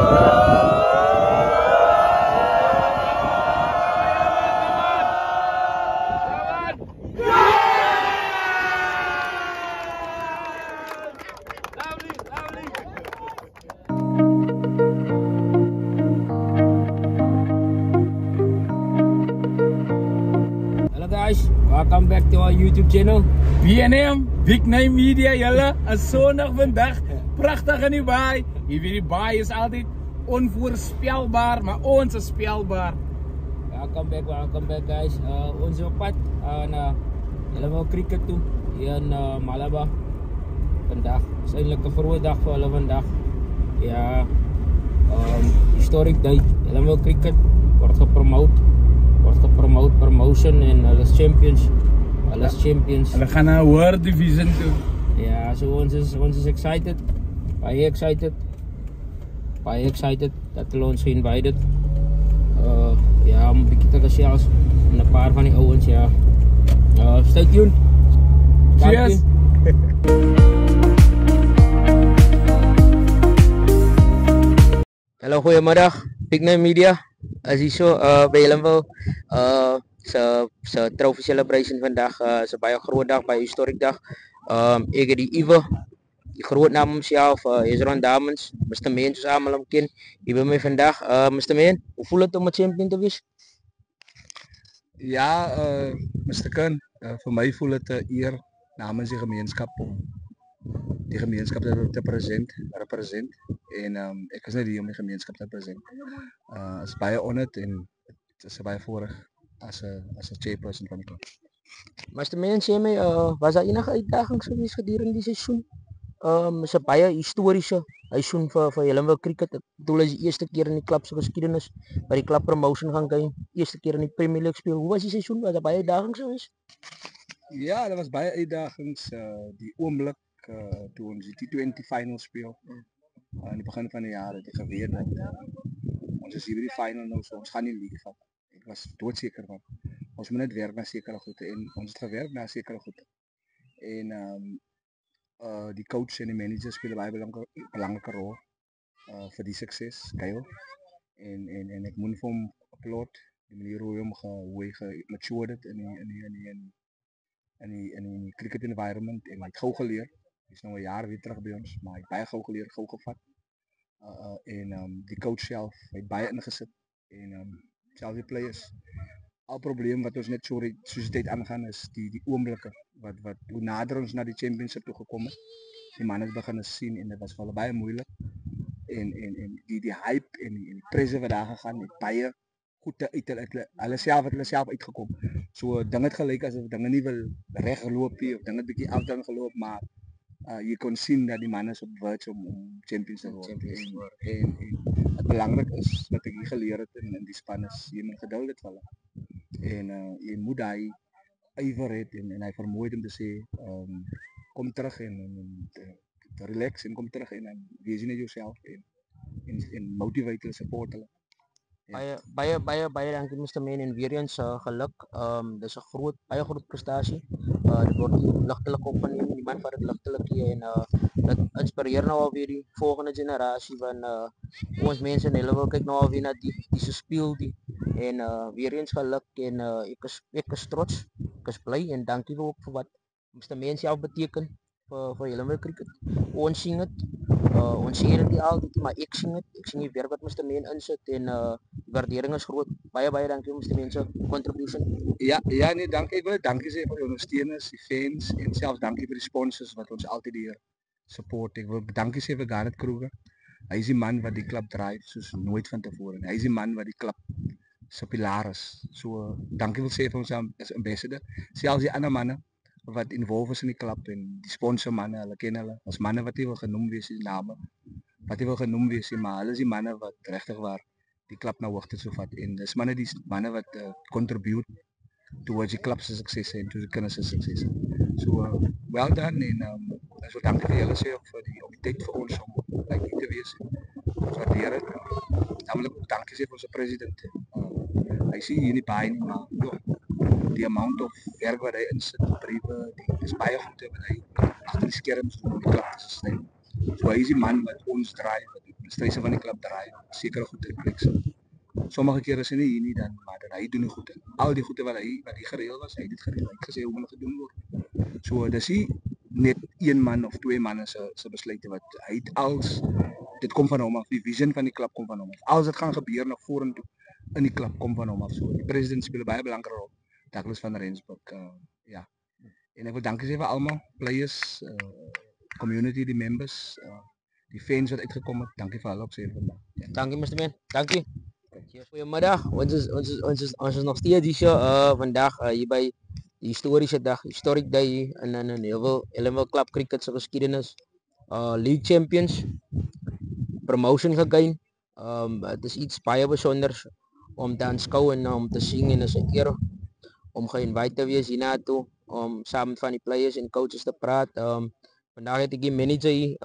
Hello guys, welcome back to our YouTube channel. BNM, Big Name Media, julle. Een zondag vandaag. Prachtig in die baai. Hier weer die baai is altijd onvoorspelbaar, maar ons is spelbaar. Welcome back guys. Ons is op pad naar helemaal cricket toe hier in Malabar. Vandaag is eindelijk een grote dag voor hulle vandaag. Ja, historic day. Helemaal cricket wordt gepromoot, promotion en hulle is champions. Hulle gaan naar World Division toe. Ja, so ons is excited. Baie excited dat hulle ons invited. Ja, om 'n bietjie te gesels met 'n paar van die ouens, ja. Stay tuned. Cheers. Hallo, goeiemiddag. Big Name Media. As jy so by Helmville se trophy celebration vandag, is 'n baie groot dag, baie historic dag. Ek het die Iwe, die groot naam homself, Hezron Dames, Mr. Man, soos almal hom ken, hier by my vandag. Mr. Man, hoe voel dit om 'n champion te wees? Ja, Mr. Kun, vir my voel dit 'n eer namens die gemeenskap om die gemeenskap te represent en ek is net hier om die gemeenskap te represent. Is baie honored en dit is baie voorreg as 'n chairperson van die club. Mr. Man, sê my, was daar enige uitdagings gewees gedurende die seisoen? Is 'n baie historiese seisoen vir Helmville Cricket. Ek bedoel, is die eerste keer in die klub se geskiedenis waar die klub promotion gaan kry, eerste keer in die Premier League speel. Hoe was die seisoen? Was daar baie uitdagings gewees? Ja, daar was baie uitdagings, die oomblik toe ons die T20 final speel. In die begin van die jaar het ek geweet dat ons is hier by die final nou, so ons gaan nie league vat. Ek was doodseker van ons moet net werk na sekere goede en ons het gewerk na sekere goede. En die coach en die manager speel 'n baie belangrike rol vir die sukses, Kyle. En ek moet vir hom applaud die manier hoe hy gematured het in die cricket environment en hy het gou geleer. Hy's nou 'n jaar weer terug by ons, maar hy het baie gou geleer, gou gevat. Die coach self het baie ingesit en selfs die players. Al probleem wat ons net soos dit aangaan is die oomblikke wat hoe nader ons na die championship toe gekom het. Die manne het begin sien en dit was vir hulle baie moeilik. En die hype en die presse wat daar gegaan het, baie goed uit hulle self uitgekom. So ding het gelyk asof dinge nie wil regloop nie of dinge bietjie afdan geloop, maar jy kon sien dat die manne is op verge om champions te word. En wat belangrik is wat ek hier geleer het in die span is jy moet geduld het vir hulle. En jy moet daai ywer het en hy vermooi om te sê kom terug en relax en kom terug en wees net jouself en motivate hulle, support hulle. Ja. Baie dankie Mr. Man en weer eens geluk. Dis 'n baie groot prestasie. Dit word ligtelik opgeneem, die man vat dit ligtelik en dit inspireer nou alweer die volgende generasie van ons mense en hulle wil kyk nou alweer na die se speel die en weer eens geluk en ek is trots, ek is bly en dankie ook vir wat Mr. Man self beteken vir Helmville Cricket. Ons sien dit. Ons sien dit nie altyd, maar ek sien dit. Ek sien die werk wat Mr. Man insit en die waardering is groot. Baie dankie Mr. Man se contribution. Ja, nee, dankie. Ek wil dankie sê vir die ondersteuners, die fans en selfs dankie vir die sponsors wat ons altyd hier support. Ek wil dankie sê vir Garnet Kruger. Hy is die man wat die klub dryf soos nooit van tevore. Hy is die man wat die klub se pilaar is. So dankie wil sê vir ons as ambassador. Selfs die ander manne wat involved is in die klub en die sponsor manne, hulle ken hulle. As manne wat nie wil genoem wees die name. Wat nie wil genoem wees nie, maar hulle is die manne wat regtig waar die klub na hoogte sou vat en dis manne wat contribute towards die klub se sukses en towards die kinders se sukses. So well done en ek wil dankie vir julle sê vir die tyd vir ons om by hier te wees. Ons waardeer dit. Dan wil ek ook dankie sê vir ons president. Hy sê hier nie baie nie, maar die amount of werk wat hy insit, briewe, dis baie goed wat hy agter die skerms doen om die klub te sustain. So hy is die man wat ons draai, wat stresse van die klub draai, sekere goed te plek. So, sommige kere is hy nie hier nie dan, maar dan hy doen die goede. Al die goede wat hy gereël was, hy het dit gereël. Hy het gesê hoe moet gedoen word. So dis nie net een man of twee manne se besluite wat hy het als dit kom van hom af. Die vision van die klub kom van hom af. Als dit gaan gebeur na vorentoe in die klub kom van hom af. So die president speel 'n baie belangrike rol. Douglas van Rensburg, ja. En ek wil dankie sê vir almal, players, community, die members, die fans wat uitgekom het. Dankie vir hulle op sê vandag. Ja. Dankie Mr. Man. Dankie. Goeiemiddag. Ons is nog steeds hier vandag hier by die historiese dag, historic day in Ellenville Club cricket se geskiedenis. League champions, promotion gegain. Het is iets baie besonders om te aanskou en om te sien en is 'n eer om geïnvite te wees hiernatoe om saam met van die players en coaches te praat. Vandag het ek die manager hier,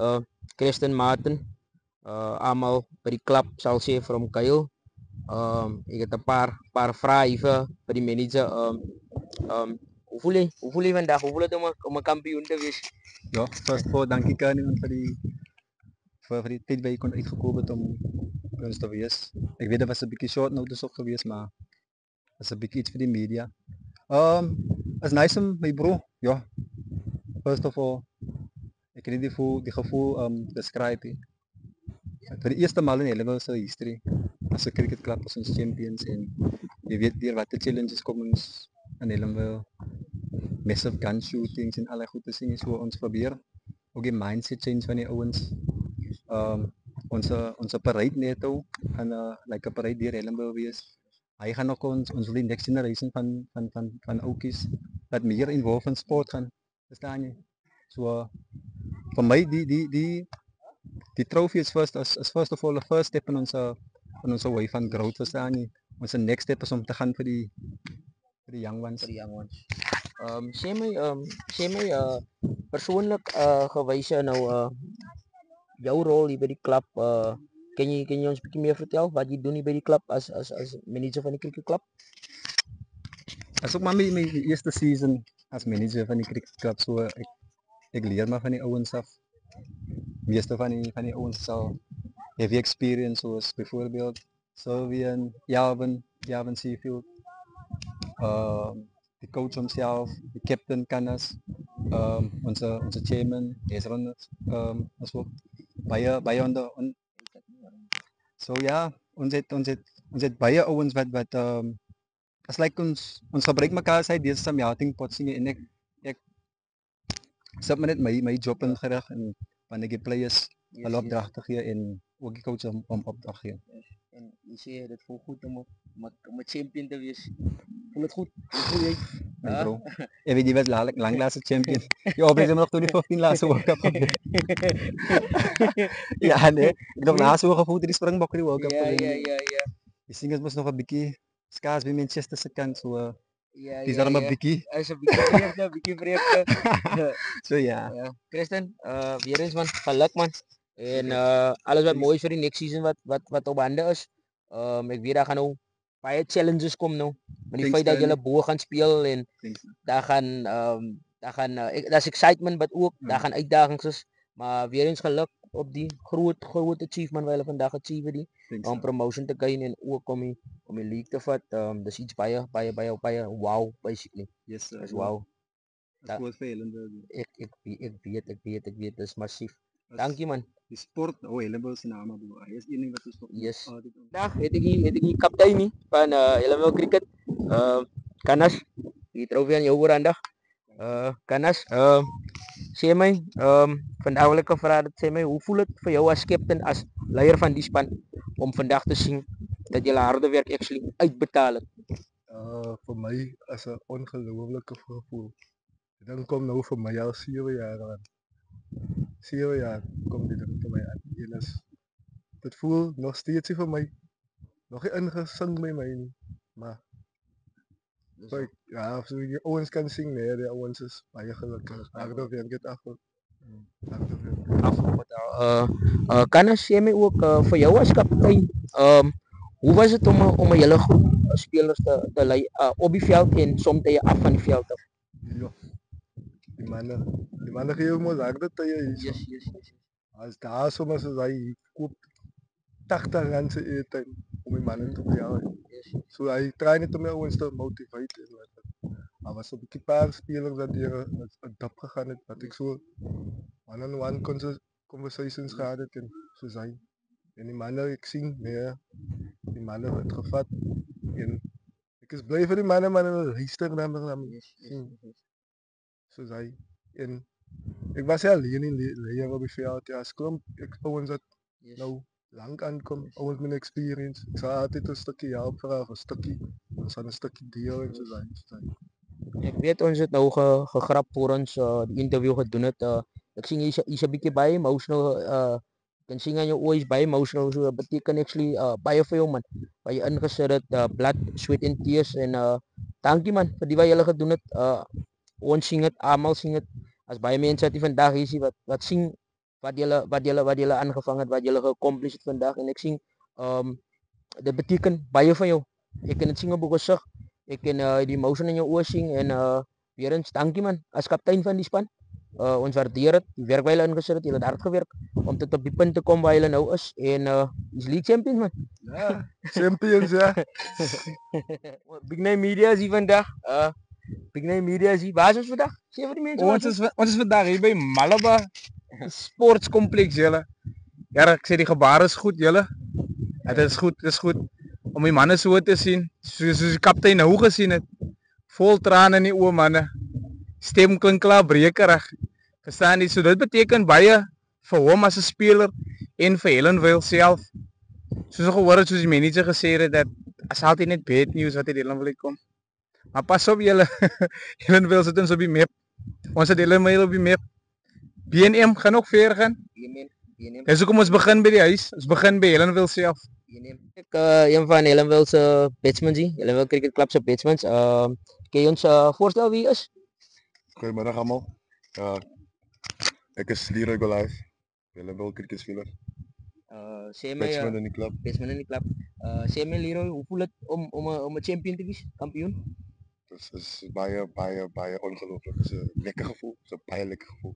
Christian Martin. Almal by die klub sal sê from Kyle. Ek het 'n paar vrae hier vir die manager. Hoe voel jy vandag? Hoe voel dit om 'n kampioen te wees? Ja, first of all, dankie Kanye vir die tyd wat jy kon uitgekom het om by ons te wees. Ek weet dit was 'n bietjie short notice ook geweest, maar is 'n bietjie iets vir die media. Is nice om my bro, ja. First of all, ek kan nie die gevoel describe nie. Vir die eerste maal in Ellenville se history as 'n cricket club as ons champions en jy weet deur watter challenges kom ons in Ellenville. Massive gun shootings en allerlei goed te sien so ons probeer ook die mindset change van die ouens. Onze parade neto gaan like 'n parade deur Ellenville wees. Hy gaan ook ons wil die next generation van oukies wat meer involved in sport gaan. Verstaan jy? So vir my die trophy is first of all the first step in ons way van growth, verstaan jy? Ons next step is om te gaan vir die young ones. Sê my persoonlik gewyse nou jou rol hier by die klub. Kan jy ons 'n bietjie meer vertel wat jy doen hier by die klub as manager van die cricket club? As ook maar my eerste season as manager van die cricket club, so ek leer maar van die ouens af. Meeste van die ouens sal heavy experience soos byvoorbeeld Sylvian, Javin Seafield, die coach homself, die captain Canas, onze chairman, Ezron, as ook baie onder. So ja, ons het baie ouens wat as like ons gebruik mekaar sy dis 'n melting pot sien en ek sit maar net my job in gerig en wanneer die players hulle opdragte gee en ook die coach om opdrag gee. En jy sê dit voel goed om 'n champion te wees. Voel dit goed? Hoe voel jy? Bro, ek weet jy was lang laaste champion. Ja, op is nog 2015 laaste World Cup. Ja, nee, ek nog na so gevoel die Springbok die World Cup. Ja. Die singers mos nog 'n bietjie skaars by Manchester se kant so. Ja. Dis dan 'n bietjie. Is 'n bietjie vreugde. So ja. Christian, weer eens man, geluk man. En alles wat mooi vir die next season wat op hande is. Ek weet daar gaan nou baie challenges kom nou. Met die feit dat julle bo gaan speel en daar gaan daar's excitement wat ook, daar gaan uitdagings is, maar weer eens geluk op die groot achievement wat hulle vandag achieve die om promotion te gain en ook om die league te vat. Dis iets baie wow basically. Yes sir. Dis wow. Ek weet dis massief. Dankie man. Die sport, Ellenville se naam bro. Hy is een ding wat ons nog yes. Vandag het ek die kaptein nie van Ellenville Cricket. Canas, die trofee aan jou oorhandig. Canas, sê my, vandag wil ek vra dat sê my, hoe voel dit vir jou as captain, as leier van die span om vandag te sien dat jy harde werk actually uitbetaal het? Vir my as 'n ongelooflike gevoel. Dit kom nou vir my al 7 jaar aan. 7 jaar kom dit vir my aan. En dit voel nog steeds vir my nog nie ingesink by my nie. Maar ja, as jy ouens kan sing nee, die ouens is baie gelukkig. Harde werk het Canas, sê my ook vir jou as kaptein, hoe was dit om 'n hele groep spelers te lei op die veld en soms af van die veld af? Ja. Die manne gee mos harde tye hier. Yes. As daar soms as hy koop 80 rand se airtime om die mannen te bejalen. So hy try net om jou ouens te motivate en wat. Daar was 'n bietjie paar spelers wat deur 'n dip gegaan het wat ek so one-on-one conversations gehad het en soos hy. En die manne ek sien, nee, die manne het gevat en ek is bly vir die manne wil luister na my. Soos hy. En ek was alleen in leer op die veld. Ja, sklomp ek ouens wat nou lank aankom, ouens met experience. Ek sal altyd 'n stukkie help vra, 'n stukkie, ons gaan 'n stukkie deel en soos hy. Ek weet ons het nou gegrap voor ons die interview gedoen het. Ek sien jy's 'n bietjie baie emotional. Kan sien aan jou oë is baie emotional. So beteken actually baie vir jou man. Waar jy ingesit het, blood, sweat and tears en dankie man vir die wat julle gedoen het. Ons sien dit, almal sien dit. As baie mense wat vandag hier is wat sien wat julle aangevang het, wat julle geaccomplish het vandag en ek sien dit beteken baie vir jou. Ek kan dit sien op jou gesig. Ek kan die emotion in jou oë sien en weer eens dankie man as kaptein van die span. Ons waardeer dit. Die werk wat julle ingesit het, julle het hard gewerk om tot op die punt te kom waar julle nou is en is league champions man. Ja, champions ja. Big Name Media is hier vandag. Big Name Media is hier. Waar is ons vandag? Sê vir die mense. Ons is vandag hier by Malaba Sportskompleks julle. Ja, ek sê die gebaar is goed julle. Dit is goed om die manne so te sien. Soos die kaptein nou gesien het. Vol trane in die oë manne. Stem klink klaar brekerig. Verstaan jy? So dit beteken baie vir hom as 'n speler en vir Helenville self. Soos ek gehoor het soos die manager gesê het dat as altyd net bad news wat uit Helenville kom. Maar pas op julle. Helenville sit ons op die map. Ons het Helenville op die map. BNM gaan ook ver gaan. BNM. Dis hoekom ons begin by die huis. Ons begin by Helenville self. Ek een van Helenville se batsmen hier. Helenville Cricket Club se batsmen. Kan jy ons voorstel wie is? Goeiemiddag almal. Ek is Leroy Goliath. Helenville cricket speler. Sê my Batsman in die klub. batsman in die klub. Sê my Leroy, hoe voel dit om 'n champion te wees, kampioen? Dit is baie ongelooflik. Dit is 'n lekker gevoel. Dit is 'n baie lekker gevoel.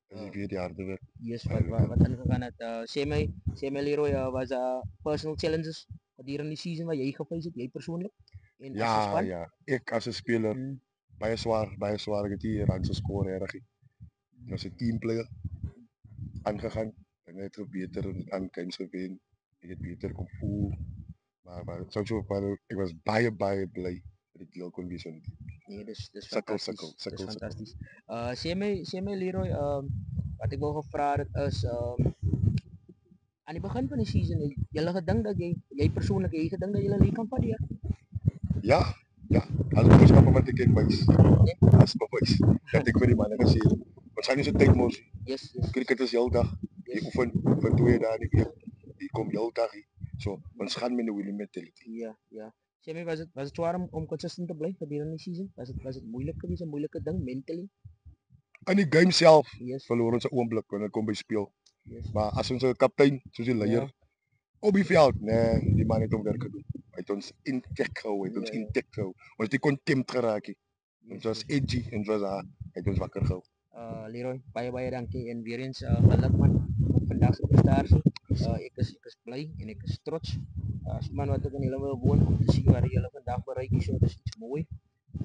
Dis die 4 jaar weer. Yes, wat aangegaan het. Sê my Leroy, was personal challenges gedurende die season wat jy geface het, jy persoonlik? En as 'n Ja, span? ja. Ek as 'n speler baie swaar. Ek het hier rand geskor regtig. Ons 'n teamplayer aangegaan. En net beter aan games gewen. Ek het beter kom voel. Maar so ek was baie bly dat ek deel kon wees van dit. Nee, dis Sukkel. fantasties. Dis fantasties. Sê my Leroy, wat ek wou gevra het is aan die begin van die season, jy gedink dat jy persoonlik gedink dat jy league kan vat hier? Ja. As boodskappe wat ek wys. As bewys. Dat ek vir die manne gesê het. Ons gaan nie so tyd mors. Yes. Cricket is heeldag. Jy oefen vir 2 dae die week. Jy kom heeldag hier. So, ons gaan met 'n winning mentality. Ja. Sê my, was dit swaar om consistent te bly gedurende die season? Was dit moeilik geweest, 'n moeilike ding mentally? In die game self Yes. verloor ons 'n oomblik wanneer dit kom by speel. Yes. Maar as ons 'n kaptein soos die leier Ja. op die veld, nee, die man het hom werk gedoen. Hy het ons intek gehou, Ons het die contempt geraak. Ons was edgy en ons was hy het ons wakker gehou. Leroy, baie dankie en weer eens geluk man met vandag se prestasie. Ek is bly en ek is trots as man wat ek in julle wil woon om te sien waar julle vandag bereik het. So dis iets mooi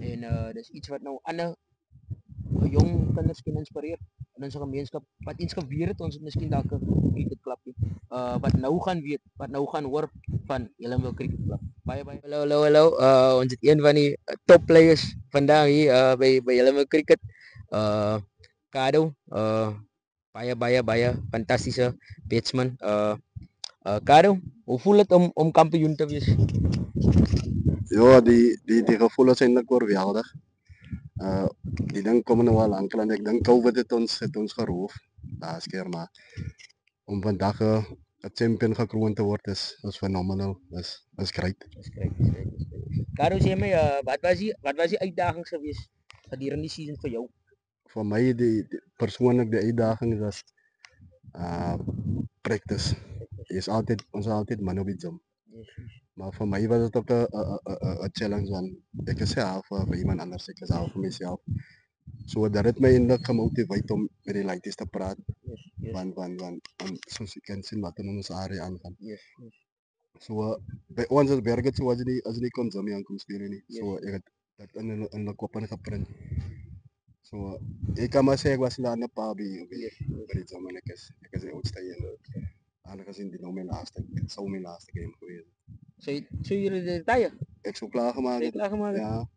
en dis iets wat nou ander jong kinders kan inspireer in ons gemeenskap wat eens geweet het ons het miskien dalk 'n cricket klub wat nou gaan weet, wat nou gaan hoor van Helenville Cricket Club. Baie hallo. Ons het een van die top players vandag hier by Helenville Cricket. Kado, baie fantastiese batsman. Kado, hoe voel dit om kampioen te wees? Ja, die gevoel is eintlik oorweldig. Die ding kom nou al lank en ek dink COVID het ons geroof laas keer, maar om vandag 'n champion gekroon te word is phenomenal. Is great. Kado, sê my, wat was die uitdagings geweest gedurende die season vir jou? Vir my persoonlik die uitdaging was practice. Ons is altyd man op die gym. Maar vir my was dit ook 'n challenge want ek is self vir iemand anders, ek is al vir myself. So dat het my eintlik gemotiveer om met die laities te praat Yes. Want soos jy kan sien wat in ons area aangaan. Yes. So by ons is werk dit so as jy kon sommer aankom speel nie. So ek het dat in die kop geprint. So ek kan maar sê ek was daar 'n paar by die zaman ek is die oudste hier. Aangezien die nou mijn laatste game geweest. So jullie de taaie? Ik zou klaargemaakt. Heb je klaargemaakt? Ja.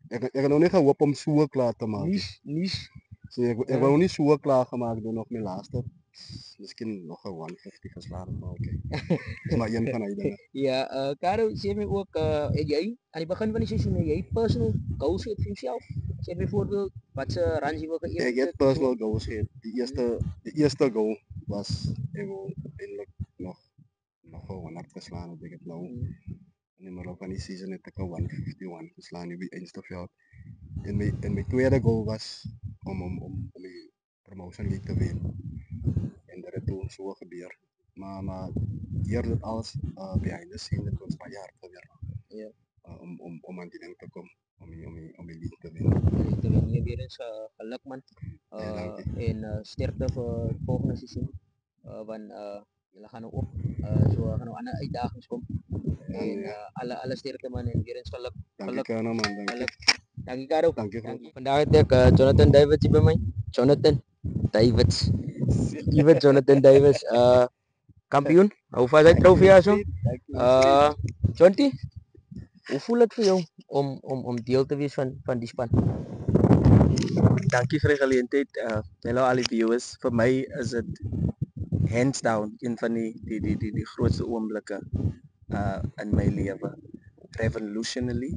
Ik heb nog niet gehoopt om zo klaar te maken. Niche. So, ik heb nog niet zo klaargemaakt door nog mijn laatste. Misschien nog een 150 geslagen, maar oké. Dat is maar één van die dingen. Ja, Caro, sê my ook, jy, aan die begin van die seisoen, jy personal goals het vir jouself? Sê bijvoorbeeld, wat se runs jy wil geëet? Ik heb personal goals gehad. De eerste goal was, ik wil eindelijk nog een 100 geslaan. Ik heb nou in de middel van die season heb ik een 151 geslaan in het eerste veld. En mijn tweede goal was om die promotion league te winnen. En dat is toen zo gebeurd. Maar hier dat alles behind the scene, dat was een paar jaar gebeurd. Ja. Om aan die ding te komen. Om die league te winnen. Te winnen, weer eens geluk man. En sterkte voor het volgende seizoen. Want jullie gaan nou op. So gaan nou ander uitdagings kom. En alle sterkte man en weer eens geluk. Dankie Kano man, dankie. Dankie Caro. Dankie. Vandaag het ek Jonathan Davids hier by my. Jonathan Davids. Even Jonathan Davids. Kampioen. Hou vas hy trofee as hom. Jonty, hoe voel dit vir jou om deel te wees van die span? Dankie vir die geleentheid. Hallo al die viewers. Vir my is dit hands down een van die grootste oomblikke in my lewe. Revolutionally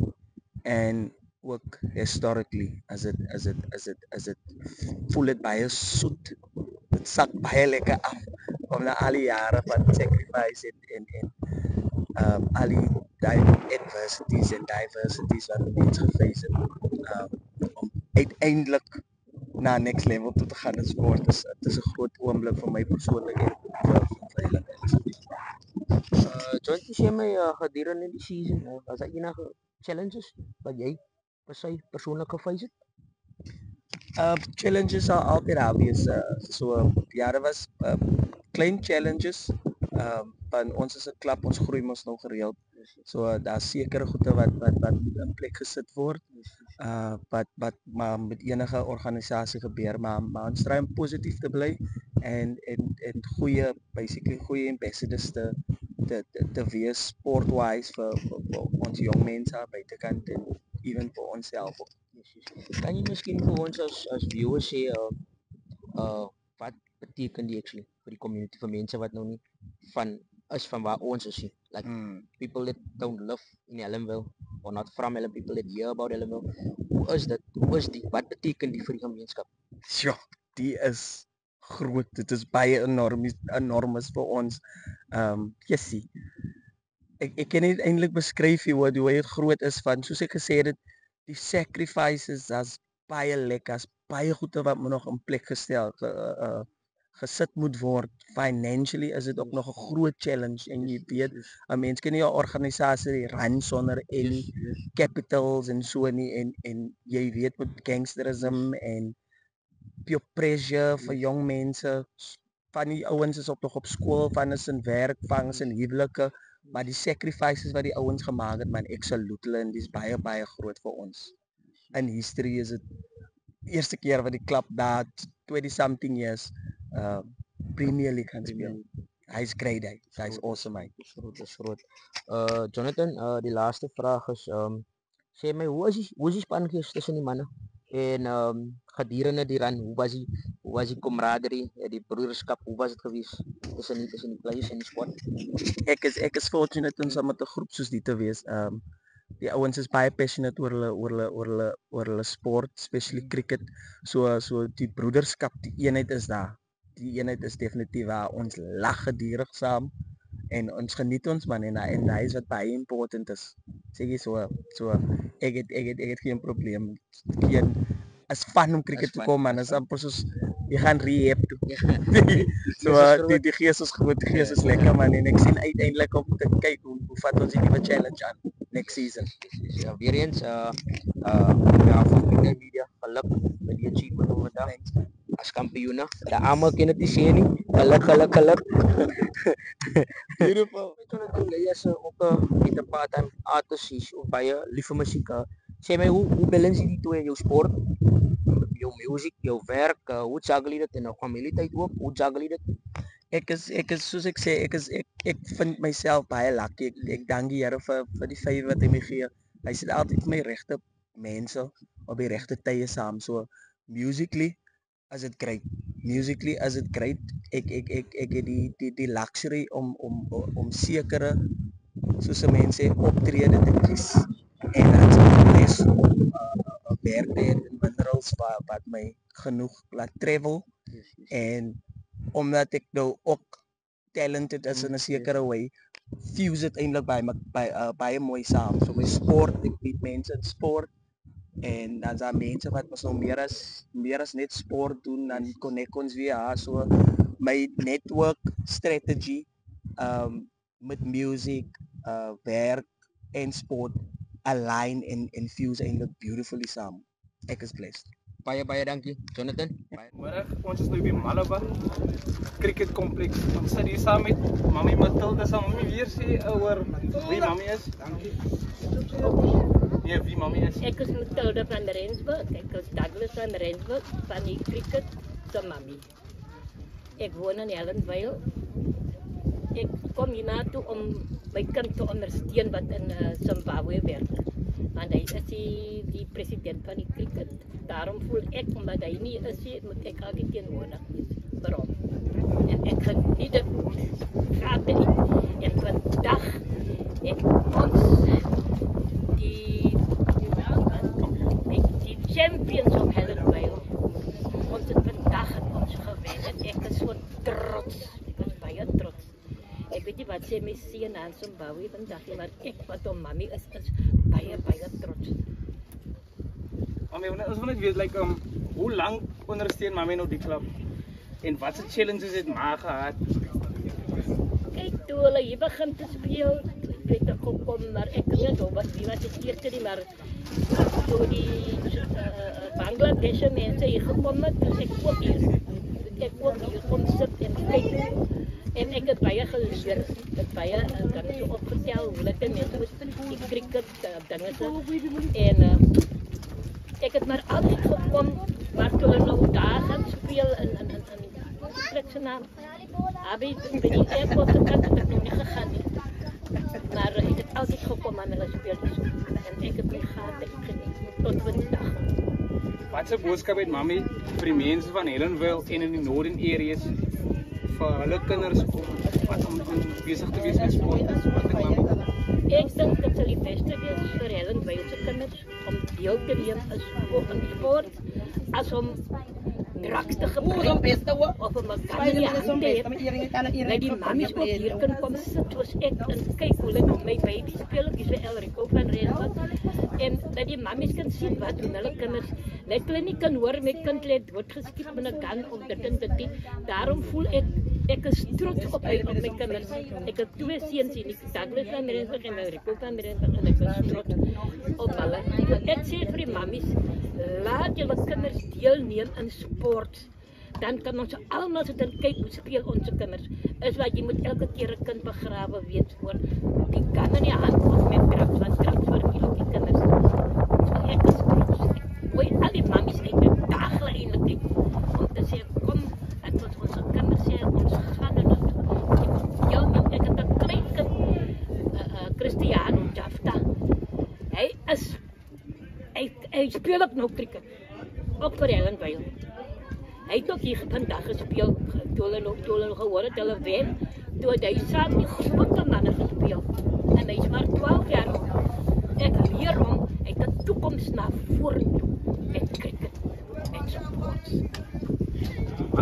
and ook historically as it voel dit baie soet. Dit sak baie lekker af om na al die jare van sacrifice en al die adversities en diversities wat mense geface het. Om uiteindelik na next level toe te gaan in sport is 'n groot oomblik vir my persoonlik en vir hulle. Jonty, sê my gedurende die season, was daar enige challenges wat jy persoonlik geface het? Challenges are altyd obvious. So ja, daar was klein challenges. Van ons is 'n klub, ons groei mos nou gereeld. So daar's sekere goede wat in plek gesit word. Wat maar met enige organisasie gebeur, maar ons try om positief te bly en goeie ambassadors te wees sport-wise vir ons jong mense buitekant en even vir onsself. Kan jy miskien vir ons as viewers sê wat beteken die actually vir die community, vir mense wat nou nie van waar ons is nie. Like people that don't live in Elmville or not from Elmville, people that hear about Elmville. Hoe is die? Wat beteken die vir die gemeenskap? Ja, die is groot. Dit is baie enormes vir ons. Jessie. Ek kan nie eintlik beskryf hoe dit groot is van, soos ek gesê het, die sacrifices as baie lekker, as baie goede wat moet nog in plek gestel gesit moet word. Financially is dit ook nog 'n groot challenge en jy weet, 'n mens kan nie 'n organisasie run sonder any capitals en so nie en jy weet met gangsterism en peer pressure vir jong mense. Van die ouens is ook nog op skool, van is in werk, van is in huwelike, maar die sacrifices wat die ouens gemaak het, man, ek salute hulle en dis baie groot vir ons. In history is dit eerste keer wat die klub daar 20 something years Premier League gaan speel. Hy's great, hy's awesome. Dis groot. Jonathan, die laaste vraag is sê my hoe is die span gees tussen die manne en gedurende die run, hoe was die camaraderie, die broederskap, hoe was dit gewees tussen die players en die squad? Ek is fortunate om saam met 'n groep soos die te wees. Die ouens is baie passionate oor hulle sport, especially cricket. So die broederskap, die eenheid is daar. Die eenheid is definitief waar. Ons lag gedurig saam en ons geniet ons man en hy is wat baie important is. Sê jy so ek het geen probleem. As fun om cricket te kom man, is amper soos jy gaan rehab toe. So die gees is groot, die gees is lekker man en ek sien uiteindelik om te kyk hoe vat ons die nuwe challenge aan next season. Ja, weer eens ja, van media geluk met die achievement van vandag. as kampioene. De almal kan dit nie sê nie. Geluk. Beautiful. Jonathan, jy is ook met 'n part-time artist of baie lief vir musiek. Sê my hoe balance jy die twee in jou sport? Jou music, jou werk, hoe juggle jy dit in 'n familietyd ook? Hoe juggle jy dit? Ek is soos ek sê, ek vind myself baie lucky. Ek dank die Here vir die favour wat hy my gee. Hy sit altyd vir my regte mense op die regte tye saam. So musically is it great. Ek het die luxury om sekere soos mense optrede te kies. En dan is werk in minerals wat my genoeg laat travel. En omdat ek nou ook talented is in 'n sekere way, fuse dit eintlik baie mooi saam. So my sport, ek meet mense in sport en dan daar mense wat mos nou meer as net sport doen, dan connect ons weer. So my network strategy met music, werk en sport align en fuse eintlik beautifully saam. Ek is blessed. Baie dankie, Jonathan. Môre, ons is nou by Malaba Cricket Complex. Ons sit hier saam met Mami Matilda. Sal Mami weer sê oor wie Mami is? Dankie. Nee, wie Mami is? Ek is Matilda van Rensburg. Ek is Douglas van Rensburg van die cricket se Mami. Ek woon in Helensvale. Ek kom hier na toe om my kind te ondersteun wat in Zimbabwe werk. Want hy is die president van die cricket. Daarom voel ek, omdat hy nie is, moet ek altyd teenwoordig wees vir hom. En ek geniet dit graag nie. En vandag ek ons die champions of Helensvale. Ons het vandag ons gewen en ek is so trots. Ek is baie trots. Ek weet nie wat sê my seun aan Zimbabwe vandag nie, maar ek wat hom mami is baie trots. Mami, ons wil net weet, hoe lank ondersteun Mami nou die klub? En wat se challenges het Ma gehad? Kyk, toe hulle hier begin te speel, ek het gekom, maar ek weet nie wie was die eerste nie, maar toe die Bangladesh mense hier gekom het, dus ek ook hier kom sit en kyk. En ek het baie geleer, het baie kan so opgetel hoe dit mense moet die cricket dinge en ek het maar altyd gekom, maar toe hulle nou daar gaan speel in plekse naam. Abi by die airport gekant het ek nog nie gegaan nie. Maar ek het altyd gekom aan hulle speel en ek het my gehad tot vandag. Wat 'n boodskap het Mami vir die mense van Helensvale en in die Northern areas vir hulle kinders om besig te wees met sport? Ek dink dit sal die beste wees vir Helensvale se kinders om deel te neem in sport as om drugs te gebruik of om 'n gun in die hand te hê. Dat die mammies ook hier kan kom sit soos ek en kyk hoe hulle my baby speel op die Elrico van Rensburg en dat die mammies kan sien wat doen hulle kinders. Net hulle nie kan hoor my kind lê doodgeskiet met 'n gun of dit. Daarom voel ek is trots op my kinders. Ek het twee seuns hier, Douglas van Rensburg en Elrico van Rensburg en ek is trots op hulle. Ek sê vir die mammies, laat julle kinders deelneem in sport. Dan kan ons almal sit en kyk hoe speel ons kinders. Is wat jy moet elke keer 'n kind begrawe weet voor die kan in die hand of met drugs wat drugs vir die kinders. So ek is trots. Hoe al die mammies uit die dagle eintlik om te sê kom ek wil ons kinders sê ons gaan dit doen. Ek het 'n klein kind Cristiano Jafta. Hy speel op nou cricket. Ook vir Helensvale. Hy het ook hier vandag gespeel, toe hulle gehoor het, hulle wen, toe hy saam die grote manne gespeel. En hy is maar 12 jaar oud. Ek leer hom, hy het 'n toekoms na vorentoe met cricket en sports.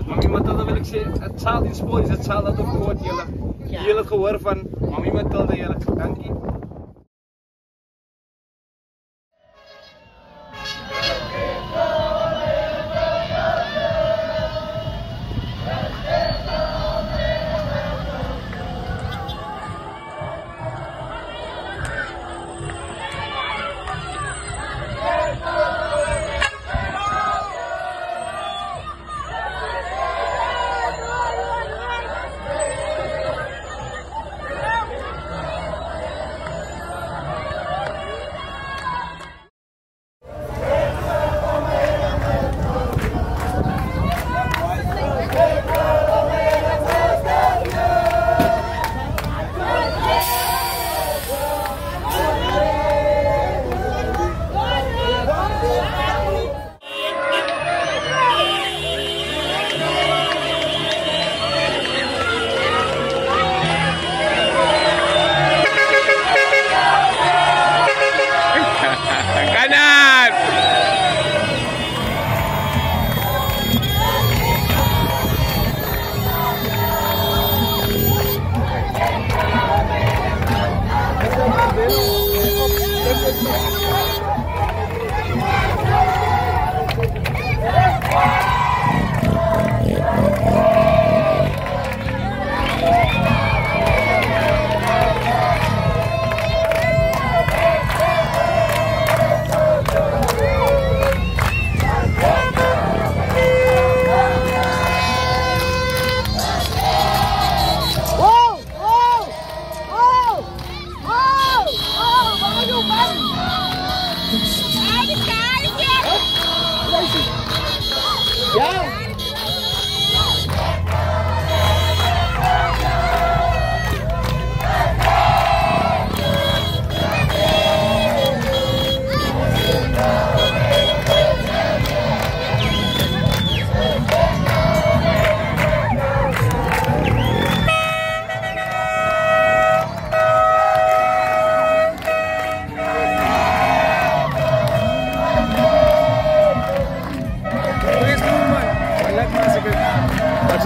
Mami Matilda wil ek sê, a child in sport is a child out of God, julle. Julle het gehoor van Mami Matilda, julle. Dankie.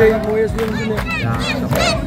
Saya yang mau es belum sini.